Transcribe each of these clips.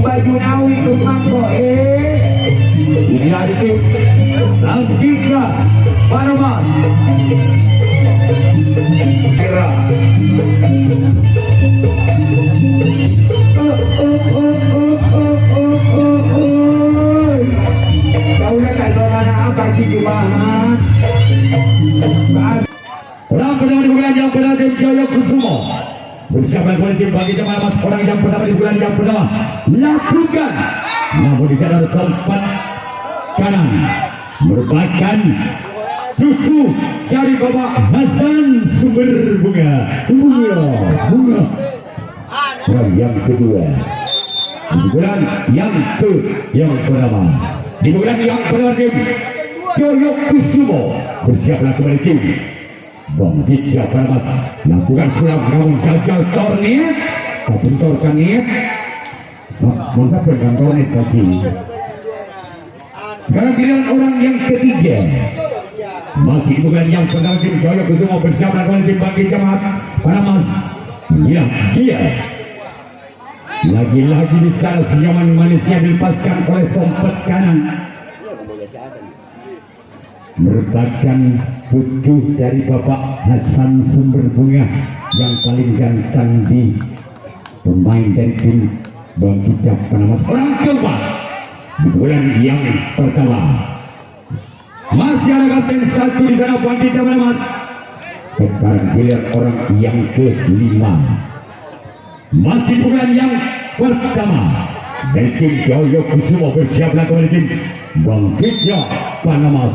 Baju nawi kumangko ini lagi Langkika Panamas kira kau nak mana apa kijumahan orang pertama di bulan yang berada di Jaya Kusumo bersama tim bagi jemaah orang yang pertama di bulan yang pertama lakukan, namun di sana sempat kanan merupakan susu dari Bapak Hasan Sumber Bunga. Orang yang kedua di bulan yang pertama di bulan yang pertama tim Jaya Kusumo bersiaplah kembali tim Bangkit Panamas lakukan serang namun gagal torniat tapi torkan niat masa pegang torniat kasih karena pilihan orang yang ketiga masih bukan yang pertama tim Jaya Kusumo bersiaplah kembali tim Bangkit Panamas ya dia lagi-lagi di sana senyuman manisnya dilepaskan oleh sompet kanan merupakan putu dari Bapak Hasan Sumber Bunga yang paling ganteng di pemain dari tim Bangkit Panamas orang keempat di bulan yang pertama masih ada kapten satu di sana Bangkit Panamas. Sekarang giliran orang yang kelima masih bulan yang pertama dari tim Jaya Kusumo bersiaplah kembali tim Bangkit Panamas.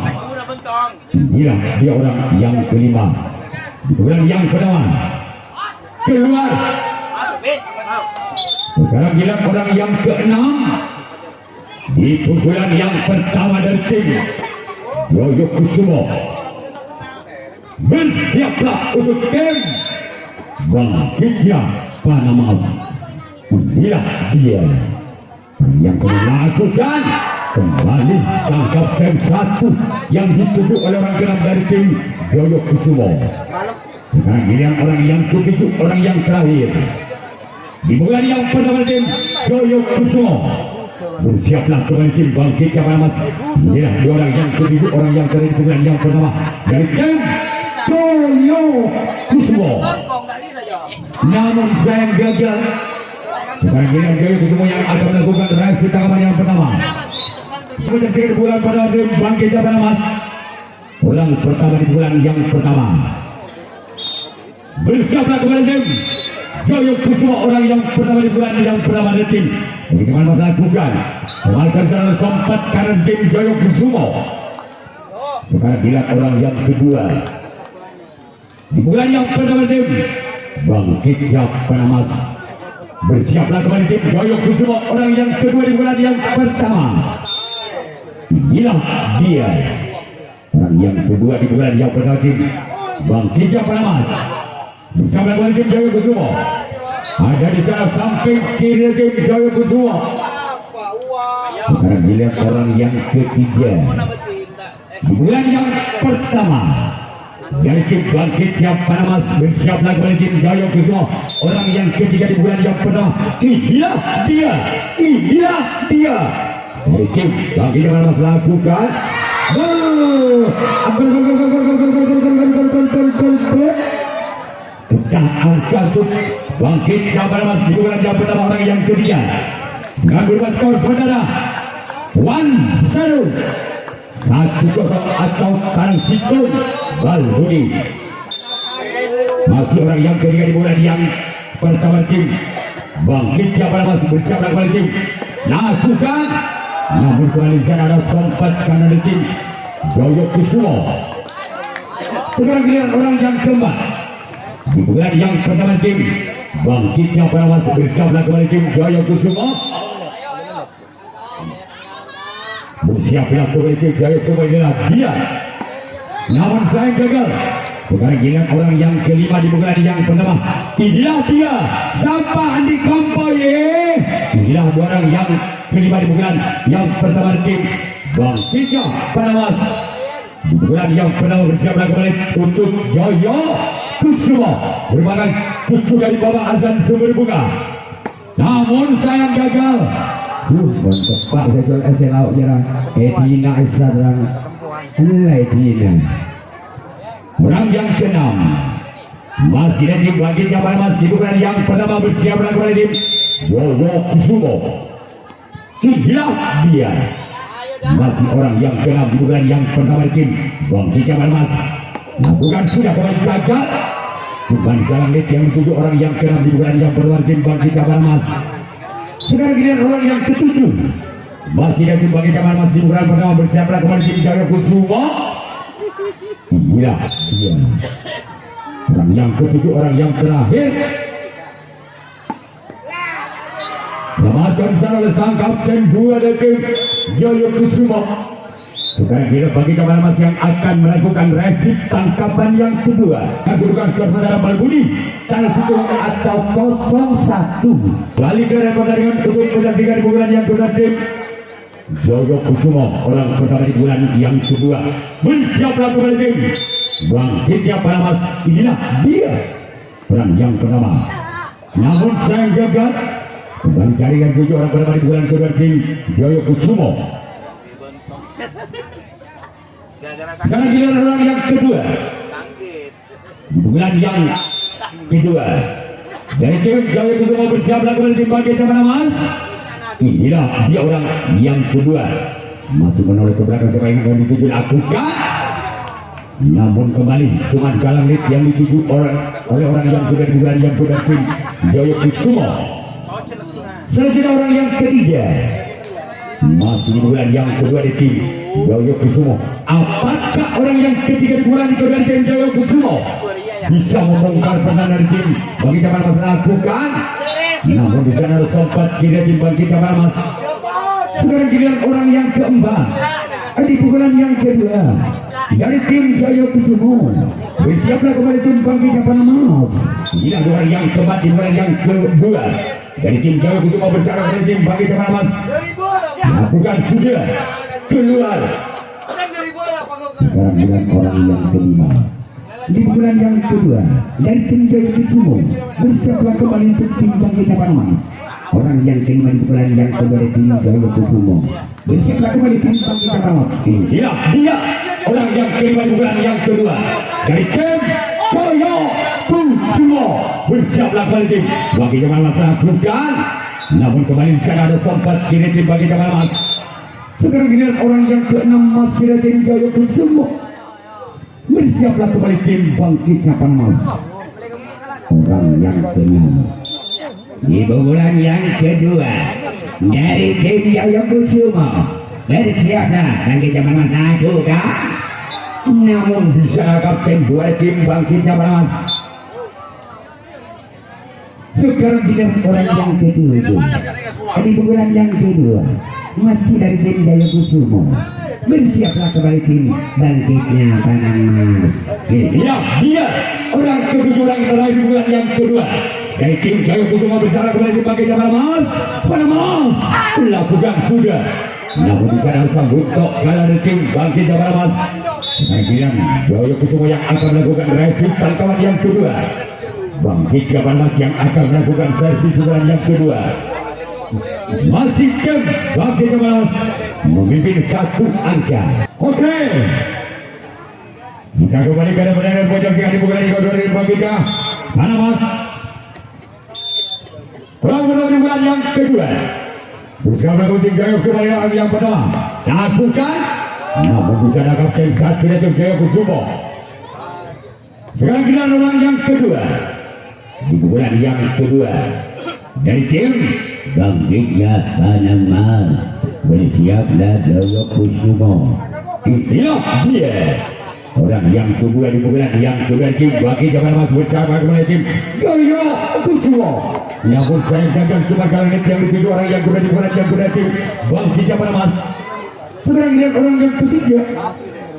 Inilah dia orang yang kelima di bulan yang pertama keluar. Sekarang giliran orang yang keenam di pukulan yang pertama dari tim Jaya Kusumo bersiaplah untuk tim Bangkit Panamas. Inilah dia yang melakukan kembali sang kapten satu yang dituju oleh orang geram dari tim Jaya Kusumo. Sekarang giliran orang yang ketujuh, orang yang terakhir di bulan yang pertama tim Jaya Kusumo bersiaplah kembali tim Bangkit Panamas. Inilah dua orang yang ketujuh, orang yang terakhir di bulan yang pertama dari tim Jaya Kusumo. Namun sayang gagal. Sekarang giliran Jaya Kusumo yang akan melakukan reaksi tangkapan yang pertama. Menjadi bulan pada tim Bangkit Panamas. Ulang pertama di bulan yang pertama. Bersiaplah kembali tim Jaya Kusumo, orang yang pertama di bulan yang pertama dari tim. Bagaimana masalah lakukan? Kembalikan serangan sempat kanan tim Jaya Kusumo. Sekarang giliran orang yang kedua di bulan yang pertama tim Bangkit Panamas. Bersiaplah kembali tim Jaya Kusumo, orang yang kedua di bulan yang pertama. Inilah dia orang yang kedua di bulan yang pertama tim Bangkit Panamas. Bersama kembali tim Jaya Kusumo. Ada di sana samping kiri tim Jaya Kusumo. Sekarang dilihat orang yang ketiga di bulan yang pertama dari tim Bangkit Panamas. Bersiaplah kembali tim Jaya Kusumo, orang yang ketiga di bulan yang pertama. Inilah dia dari tim Bangkit Panamas lakukan tekan angka untuk Bangkit Panamas di bulan yang pertama, orang yang ketiga dengan berubah skor saudara 1-0 atau Karang Situng Balbudi. Masih orang yang ketiga di bulan yang pertama tim Bangkit Panamas. Bersiaplah kembali tim lakukan, namun kembali sana ada sempat kanan tim Jaya Kusumo. Sekarang giliran orang yang keempat di bulan yang pertama tim Bangkit Panamas. Bersiaplah kembali tim Jaya Kusumo. Bersiaplah kembali tim Jaya Kusumo. Inilah dia, namun saya gagal. Sekarang giliran orang yang kelima di bulan yang pertama. Inilah dia, Sampai Andi Kompoye. yang kelima di pukulan yang pertama tim Bangkitnya Panamas. Di pukulan yang pertama bersiap kembali untuk Joyo Kusumo merupakan cucu dari Bapak Azan Sumber Bunga, namun sayang gagal. Mantap Pak, saya jual SLA jarang Edina Isadrang Edina. Orang yang keenam masih ada tim Bangkitnya Panamas. Di pukulan yang pertama bersiap kembali tim Joyo Kusumo. Inilah dia masih orang yang keenam di pukulan yang pertama tim Bangkitnya Panamas. Bukan sudah kembali gagal. Bukan galang net yang dituju orang yang keenam di pukulan yang pertama tim Bangkitnya Panamas. Sekarang giliran orang yang ketujuh masih ada tim Bangkitnya Panamas di pukulan pertama bersiaplah kembali tim Joyo Kusumo. Inilah dia orang yang ketujuh, orang yang terakhir. Selamatkan sana oleh sang kapten 2 dari tim Joyo Kusumo. Sekarang kita Bangkitnya Panamas yang akan melakukan resip tangkapan yang kedua. Kedudukan skor saudara Balbudi cara situng atau 0-1. Balik ke pertandingan untuk mendampingan bulan yang kedua tim Joyo Kusumo. Orang pertama di bulan yang kedua bersiaplah kembali tim Bangkitnya Panamas. Inilah dia orang yang pertama, namun sayang gagal. Kembali jaringan 7 orang pertama di bulan kedua tim Joyo Kusumo. Sekarang giliran orang yang kedua di bulan yang kedua dari tim Joyo Kusumo bersiaplah kembali tim Bangkitnya Panamas. Inilah dia orang yang kedua, masih menoleh ke belakang siapa yang akan dituju lakukan, namun kembali cuma galang net yang dituju oleh orang yang kedua di bulan yang kedua tim Joyo Kusumo. Selanjutnya orang yang ketiga masih di bulan yang kedua di tim Joyo Kusumo. Apakah orang yang ketiga di bulan kedua di tim Joyo Kusumo bisa membongkar pertahanan tim Bangkitnya Panamas lakukan? Namun di sana sempat kira tim Bangkitnya Panamas. Sekarang giliran orang yang keempat di pukulan yang kedua dari tim Joyo Kusumo. Bersiaplah kembali tim Bangkitnya Panamas. Inilah orang yang keempat di pukulan yang kedua dari tim Joyo Kusumo bersama dengan tim Bangkitnya Panamas. Lakukan sudah keluar. Sekarang dengan orang yang kelima di bulan yang kedua dari tim Joyo Kusumo. Bersiaplah kembali untuk tim Bangkitnya Panamas. Orang yang kelima di bulan yang kedua dari tim Joyo Kusumo. Bersiaplah kembali tim Bangkitnya Panamas. Inilah dia orang yang kelima di bulan yang kedua dari tim Joyo Kusumo. Bersiaplah kembali tim Bangkitnya Panamas lakukan, namun kembali di sana ada sempat kini tim Bangkitnya Panamas. Sekarang giliran orang yang keenam masih ada tim Joyo Kusumo. Bersiaplah kembali tim Bangkitnya Panamas. Orang yang keenam di bulan yang kedua dari tim Joyo Kusumo. Bersiaplah Bangkitnya Panamas lakukan, namun bisa kapten 2 tim Bangkitnya Panamas. Sekarang giliran orang yang kedua itu di bulan yang kedua masih dari tim Joyo Kusumo. Bersiaplah kembali tim Bangkitnya Panamas. Inilah dia orang ketujuh yang terakhir di bulan yang kedua dari tim Joyo Kusumo. Bersiaplah kembali tim Bangkitnya Panamas. Panamas lakukan sudah, namun di sana sambut tok kalah dari tim Bangkitnya Panamas. Sekarang Joyo Kusumo yang akan melakukan resip tangkapan yang kedua. Bangkitnya Panamas yang akan melakukan servis bulan yang kedua. Masih tim Bangkitnya Panamas memimpin 1 angka. Oke, kita kembali ke pertandingan pojok yang dibuka di kedua dari Bangkitnya Panamas. Orang di bulan yang kedua bersama melakukan tim Joyo Kusumo yang pertama lakukan, namun bisa ada kapten 1 dari tim Joyo Kusumo. Sekarang kita orang yang kedua di bulan yang kedua dari tim Bangkitnya Panamas. Bersiaplah Joyo Kusumo. Inilah dia orang yang kedua di bulan yang kedua tim Bangkitnya Panamas bersama dengan tim Joyo Kusumo. Namun saya gagal cuma kali ini yang dituju orang yang kedua di bulan yang kedua tim Bangkitnya Panamas. Sekarang lihat orang yang ketiga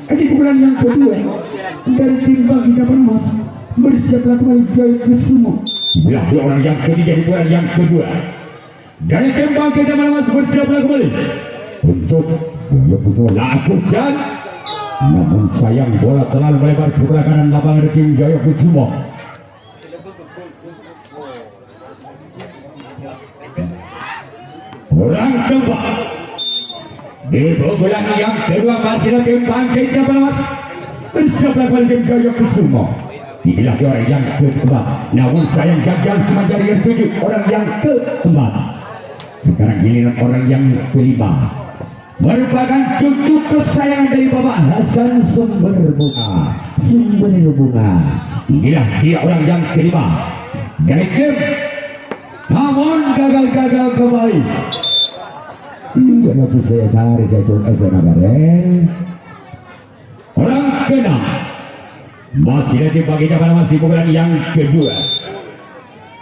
di bulan yang kedua dari tim Bangkitnya Panamas. Bersiaplah kembali Joyo Kusumo. Inilah dia orang yang ketiga di bulan yang kedua dari tim Bangkit Jabar Mas bersiaplah kembali untuk Joyo Kusumo lakukan, namun sayang bola terlalu melebar sebelah kanan lapangan tim Joyo Kusumo. Orang kembali di pukulan yang kedua masih tim Bangkit Jabar Mas bersiaplah kembali tim Joyo Kusumo. Inilah orang yang keempat, namun sayang gagal cuma dari yang tujuh, orang yang keempat. Sekarang giliran orang yang kelima, merupakan cucu kesayangan dari Bapak Hasan Sumber Bunga. Inilah dia orang yang kelima dari tim, namun gagal kembali. Iya, nanti saya sehari saya coba Garen. Orang keenam masih ada bagi Jabar masih pukulan yang kedua.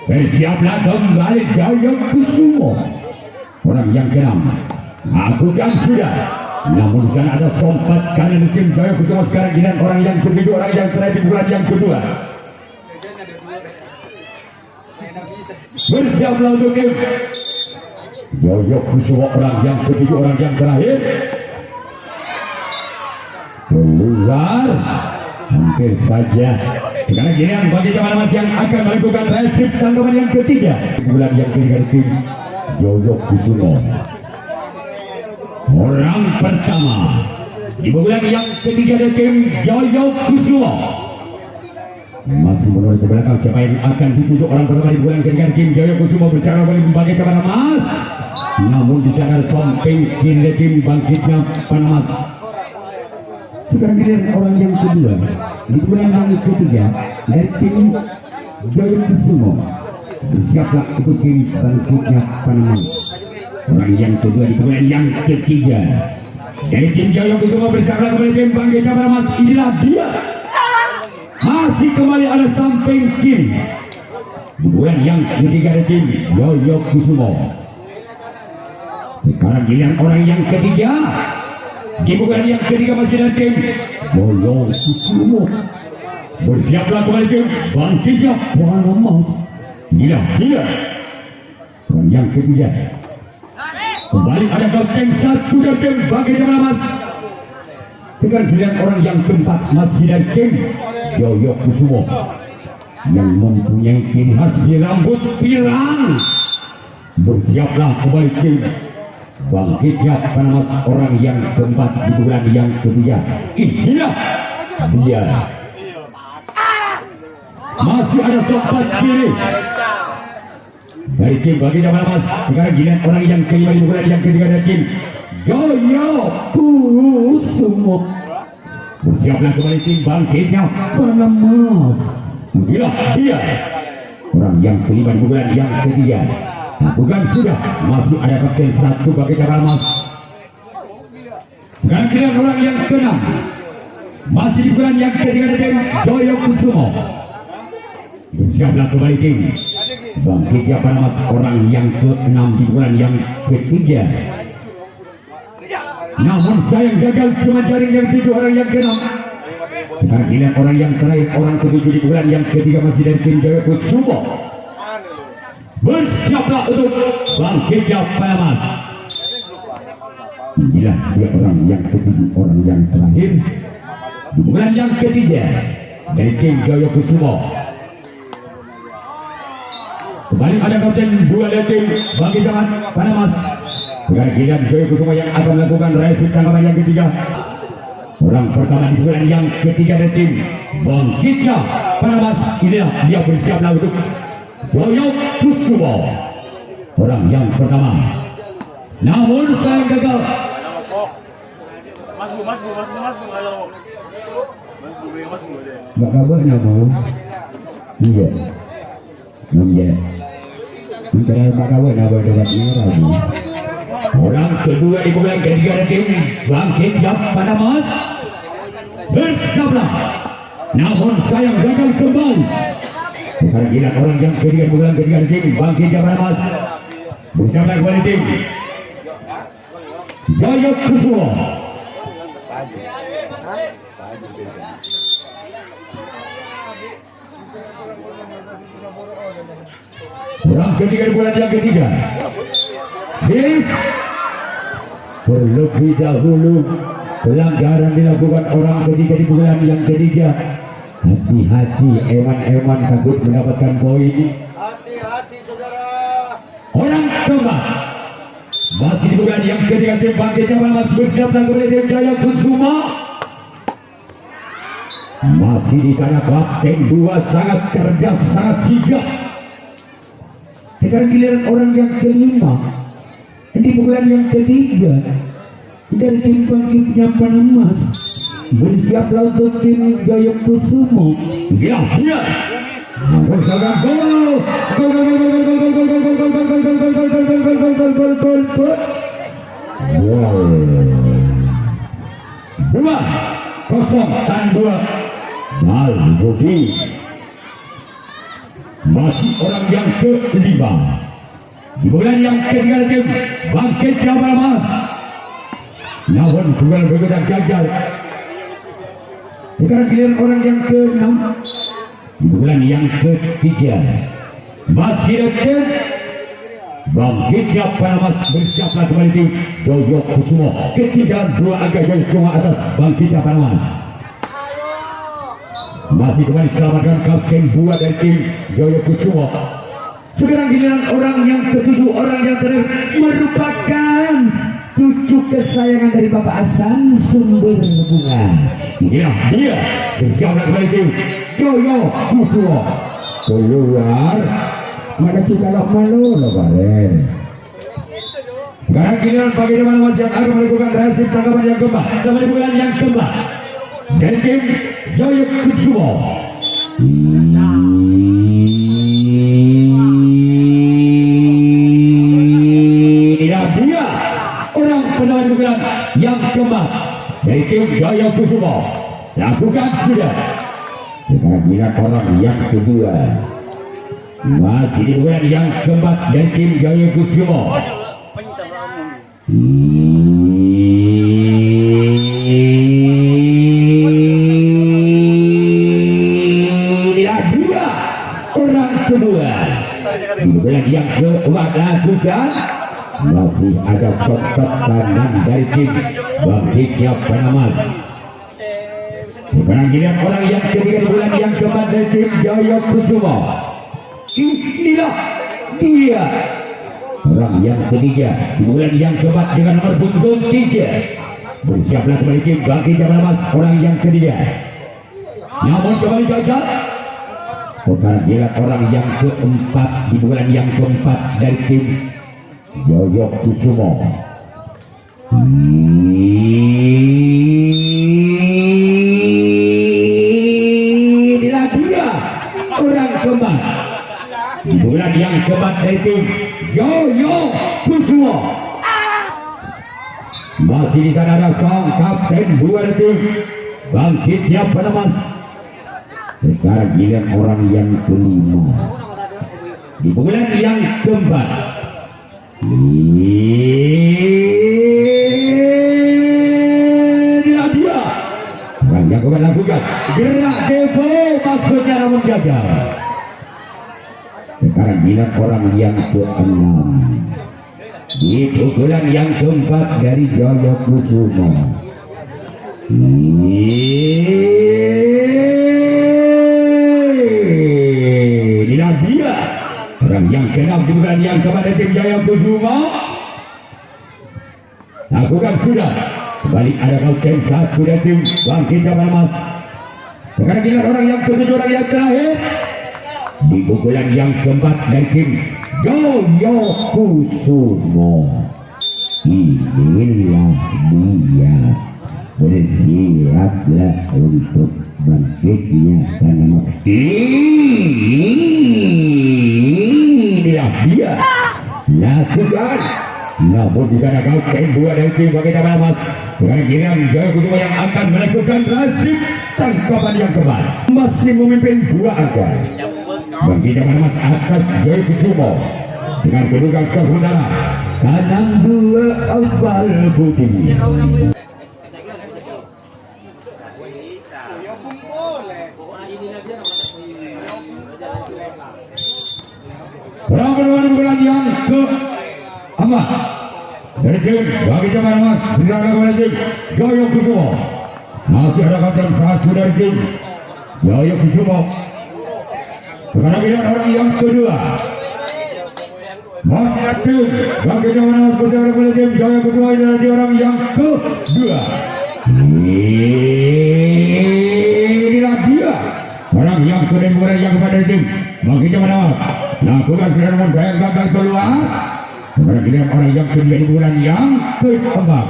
Bersiaplah kembali Joyo Kusumo. Orang yang keenam aku kan sudah, namun sana ada sompat kanan tim Joyo Kusumo. Sekarang giliran orang yang kedua, orang yang terakhir pukulan yang kedua. Bersiaplah untuk tim Joyo Kusumo, orang yang ketiga, orang yang terakhir. Keluar hampir saja. Sekarang giliran bagi Jabar Mas yang akan melakukan resip tanggapan yang ketiga. Bulan yang ketiga tim Joyo Kusumo. Orang pertama di bulan yang ketiga dari tim Joyo Kusumo. Masih menoleh ke belakang, siapa yang akan ditunjuk orang pertama di bulan ketiga tim Joyo Kusumo bercara boleh membagi Jabar Mas. Namun di sana samping kiri tim Bangkitnya Panas. Sekarang giliran orang yang kedua di bulan yang ketiga dari tim Joyo Kusumo. Bersiaplah untuk tim Bangkitnya Panas. Orang yang kedua di bulan yang ketiga dari tim Joyo Kusumo bersiaplah kembali tim Bangkitnya Panas. Inilah dia, masih kembali ada samping kiri di bulan yang ketiga dari tim Joyo Kusumo. Sekarang giliran orang yang ketiga di bulan yang ketiga masih ada tim Joyo Kusumo. Bersiaplah kembali tim Bangkitnya Panas. Inilah dia orang yang ketiga. Kembali ada kapten satu dari tim Bangkitnya Panas. Sekarang giliran orang yang keempat masih dari tim Joyo Kusumo yang mempunyai ciri khas di rambut pirang. Bersiaplah kembali tim Bangkitnya Panas, orang yang keempat di bulan yang ketiga. Inilah dia, masih ada tempat kiri dari tim Bangkitnya Panas. Sekarang giliran orang yang kelima di bulan yang ketiga dari tim Joyo Kusumo. Bersiaplah kembali tim Bangkitnya Panas. Inilah dia orang yang kelima di bulan yang ketiga. Bukan sudah, masih ada kapten satu bagi Jabar Mas. Sekarang giliran orang yang keenam masih di bulan yang ketiga dari tim Joyo Kusumo. Bersiaplah kembali tim Bangkitnya Panas, orang yang keenam di bulan yang ketiga. Namun sayang gagal cuma jaring yang tujuh, orang yang keenam. Sekarang giliran orang yang terakhir, orang ketujuh di bulan yang ketiga masih dari tim Joyo Kusumo. Bersiaplah untuk Bangkitnya Panas. Inilah dia orang yang ketujuh, orang yang terakhir di bulan yang ketiga dari tim Joyo Kusumo. Kembali ada kapten dua dari tim Bangkitnya Panas. Sekarang giliran Joyo Kusumo yang akan melakukan resip tanggapan yang ketiga. Orang pertama di bulan yang ketiga dari tim Bangkitnya Panas. Inilah dia, bersiaplah untuk Joyo Kusumo, orang yang pertama. Namun saya gagal. Gak kabar nama. Iya. Iya. Antara Pak kabar nama debatnya lagi. Orang kedua di bulan ketiga dari tim Bangkitnya Panas. Bersiaplah. Namun sayang gagal kembali. Sekarang giliran orang yang ketiga bulan ketiga di tim Bangkitnya Panas. Bersiaplah kembali tim Joyo Kusumo. Orang ketiga di bulan yang ketiga Terlebih dahulu pelanggaran dilakukan orang ketiga di bulan yang ketiga. Hati-hati, eman-eman takut mendapatkan poin. Hati-hati saudara. Orang keempat masih di bulan yang ketiga, tim Bangkit Jawa Mas bersiap dan kemudian tim Jaya Kusuma. Masih di sana Kapten 2 sangat cerdas, sangat sigap. Sekarang giliran orang yang kelima di bulan yang ketiga dari tim Bangkitnya Panamas. Bersiaplah untuk tim Jaya Kusuma. Ya, ya. Dua kosong tandua Mal Budi. Masih orang yang kelima di bulan yang ketiga tim Bangkit Jawa Barat. Namun bulan berbeda gagal. Sekarang giliran orang yang ke-6 di bulan yang ketiga masih ada Bangkitnya Panamas. Bersiaplah kembali tim Jaya Kusuma. Ketinggalan 2 angka Jaya Kusuma atas Bangkitnya Panamas. Masih kembali selamatkan Kapten 2 dari tim Jaya Kusuma. Sekarang giliran orang yang ke-7, orang yang terakhir merupakan cucu kesayangan dari Bapak Hasan Sumber Bunga. Ya, dia bersiaplah kembali tim Jaya Kusuma. Keluar mana kita lok malu loh balen. Sekarang giliran bagaimana Mas yang akan melakukan rahasia tangkapan yang keempat. Kembali bulan yang keempat dari tim Jaya Kusuma. Inilah dia orang penawar bulan yang keempat dari tim Jaya Kusuma. Lakukan sudah. Sekarang giliran orang yang kedua masih di bulan yang keempat dari tim Jaya Kusuma. Inilah dia orang kedua di bulan yang keempat. Lakukan. Masih ada kontak kanan dari tim Bangkitnya Panamas. Sekarang giliran orang yang ketiga di bulan yang keempat dari tim Jaya Kusuma. Inilah dia orang yang ketiga di bulan yang keempat dengan nomor punggung 3. Bersiaplah kembali tim Bangkitnya Panamas, orang yang ketiga. Namun kembali gagal. Sekarang giliran orang yang keempat di bulan yang keempat dari tim Jaya Kusuma. Inilah dia orang keempat di bulan yang keempat dari tim Jaya Kusuma. Masih di sana ada sang Kapten 2 dari tim Bangkitnya Panamas. Sekarang giliran orang yang kelima di bulan yang keempat. Inilah dia orang yang keempat. Lakukan gerak depo, maksudnya namun gagal. Sekarang giliran orang yang ke-6 di pukulan yang keempat dari Jaya Kusuma. Inilah dia orang yang ke-6 di pukulan yang keempat dari tim Jaya Kusuma. Lakukan sudah. Kembali ada Kapten 1 dari tim Bangkitnya Panamas. Sekarang giliran orang yang ke-7, orang yang terakhir di pukulan yang keempat dari tim Jaya Kusuma. Inilah dia. Bersiaplah untuk Bangkitnya Panamas. Inilah dia. Lakukan. Namun di sana Kapten 2 dari tim Bangkitnya Panamas. Sekarang giliran Jaya Kusuma yang akan melakukan rahasia tangkapan yang keempat. Masih memimpin 2 angka. Bangkitnya Panamas atas Jaya Kusuma dengan kedudukan skor sementara kanan 2 Abal Putih. Orang berlawan bulan yang ke-4 dari tim bagi jaman mas diserang oleh tim Joyo Kusumo. Masih ada kata satu dari tim Joyo Kusumo. Sekarang pilihan orang yang kedua. Masih ada tim bagi jaman mas diserang oleh tim Joyo Kusumo dari orang yang kedua. Inilah dia orang yang kedua yang kepada tim bagi jaman mas. Lakukan serangan saya gagal keluar. Sekarang pilihan orang yang kedua di bulan yang keempat.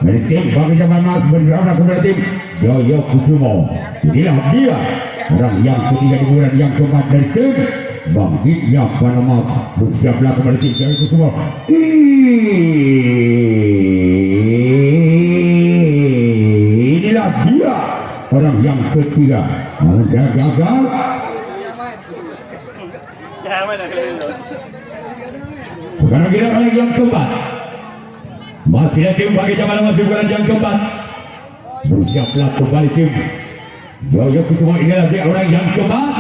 Dari tim bagi jaman mas bersama kepada tim Joyo Kusumo. Inilah dia orang yang ketiga di bulan yang keempat dari tim Bangkitnya Panama. Bersiaplah kepada tim Joyo Kusumo. Inilah dia orang yang ketiga. Namun saya gagal. Sekarang kita orang yang keempat. Masih ada tim bagi jaman mas di bulan yang keempat. Bersiaplah kembali tim Joyo Kusumo. Inilah dia orang yang keempat.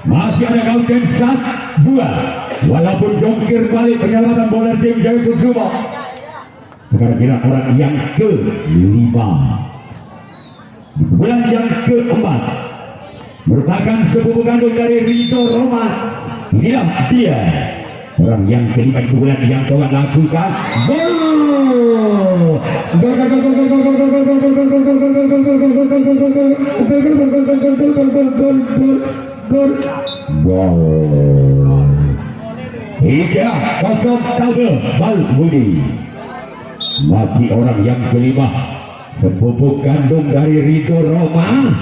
Masih ada kauten 1-2. Walaupun jongkir balik penyelamatan bola tim Joyo Kusumo. Sekarang kita orang yang kelima. Di bulan yang keempat merupakan sepupu kandung dari Rido Roma. Inilah dia orang yang kelima di bulan yang keempat. Lakukan gol. Hingga kosong double bal Budi. Masih orang yang kelima, sepupu kandung dari Rido Roma.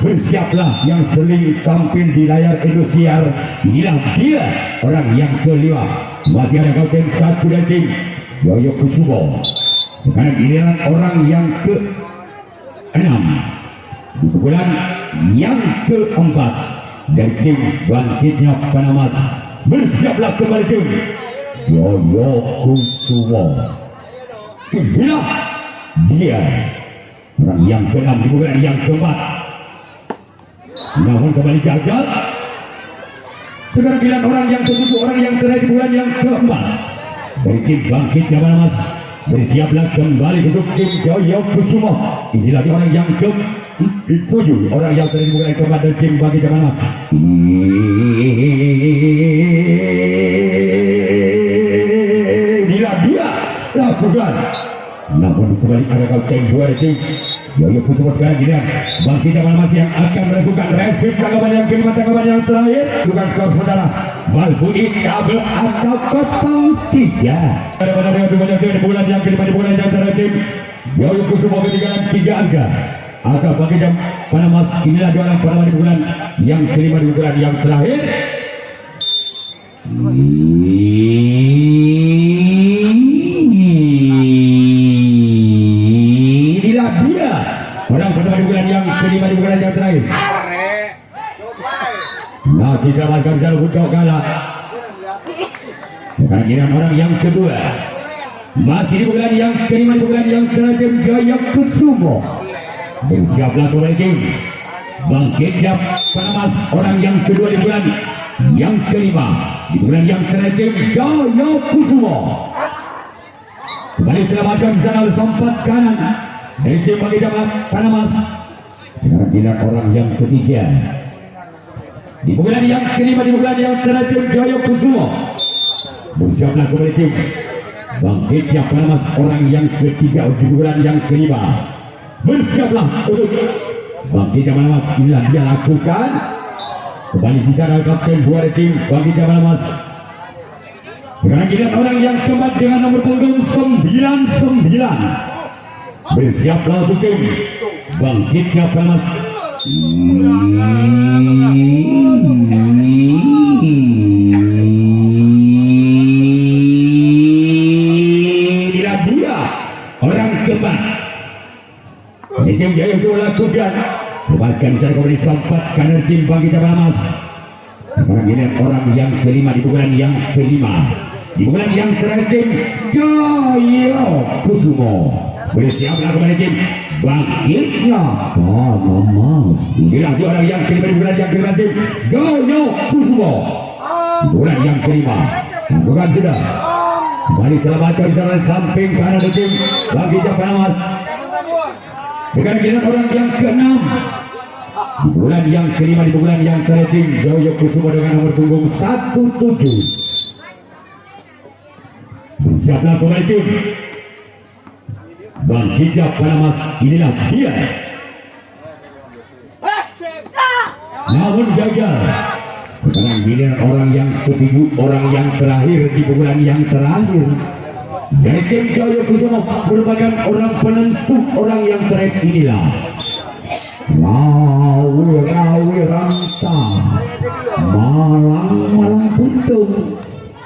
Bersiaplah yang sering tampil di layar Indosiar. Inilah dia orang yang kelima. Masih ada kauten 1 dari tim Joyo Kusumo. Sekarang giliran orang yang ke-6 di bulan yang keempat dari tim Bangkitnya Panama. Bersiaplah kembali tim Joyo Kusumo. Inilah dia orang yang ke-6 di bulan yang keempat. Namun kembali gagal. Sekarang giliran orang yang ke-7, orang yang terakhir di bulan yang keempat dari tim Bangkitnya Panama. Bersiaplah kembali untuk tim Joyo Kusumo. Inilah dia orang yang ke-7, orang yang terakhir di bulan yang keempat dari tim Bangkitnya Panama. Inilah dia lakukan. Namun kembali ada kauten 2 dari tim Joyo Kusumo. Sekarang gini Bangkitnya Panama yang akan melakukan resip tanggapan yang kelima, tanggapan yang terakhir. Bukan skor saudara bal bunyi kabel atau 0-3. Pada di bulan yang kelima, di bulan yang terakhir tim Joyo Kusumo ketinggalan 3 angka. Atau Bangkitnya Panama. Inilah dua orang pertama di bulan yang kelima, di bulan yang terakhir. Inilah dia orang pertama di bulan yang kelima, di bulan yang terakhir. Masih dapatkan jalur untuk kalah. Sekarang giliran orang yang kedua. Masih di bulan yang kelima, di bulan yang terakhir Joyo Kusumo. Bersiaplah kembali tim Bangkitnya Panama. Orang yang kedua di bulan yang kelima, di bulan yang terakhir Joyo Kusumo. Kembali selamatkan sana sempat kanan dari tim Bangkitnya Panama. Sekarang giliran orang yang ketiga. Di bulan yang kelima, di bulan yang terakhir Joyo Kusumo. Bersiaplah kembali tim Bangkitnya Panama. Orang yang ketiga di bulan yang kelima. Bersiaplah untuk Bangkitnya Panama. Inilah dia lakukan. Kembali bicara kapten 2 tim Bangkitnya Panama. Sekarang kita orang yang keempat dengan nomor punggung 99. Bersiaplah untuk tim Bangkitnya Panama. Inilah dia orang keempat. Tim Joyo itu lakukan. Kembalikan secara kembali sempat kanan tim Bangkitnya Panama. Sekarang ini orang yang kelima, di bulan yang kelima, di bulan yang terakhir tim Joyo Kusumo. Bersiaplah kembali tim Bangkitnya Panama. Inilah dia orang yang kelima, di bulan yang kelima tim Joyo Kusumo. Di bulan yang kelima, bukan sudah Kembali selamatkan di jalan samping kanan dari tim bagi Japanas. Dengan giliran orang yang ke-6 di bulan yang kelima, di bulan yang ke-6, Joyo Kusumo dengan nomor punggung 17. Siaplah kembali tim bagi Japanas. Inilah dia, namun gagal. Sekarang giliran orang yang ketujuh, orang yang terakhir di bulan yang terakhir. Dari tim Joyo Kusumo merupakan orang penentu, orang yang terakhir. Inilah Rawi Ranta Malang Buntung,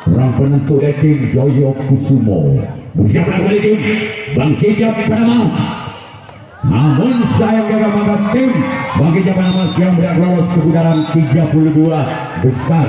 orang penentu dari tim Joyo Kusumo. Bersiaplah kembali tim Bangkit Japanas. Namun sayang gagal mengangkat tim Bangkit Japanas yang berhak lolos ke putaran 32 besar.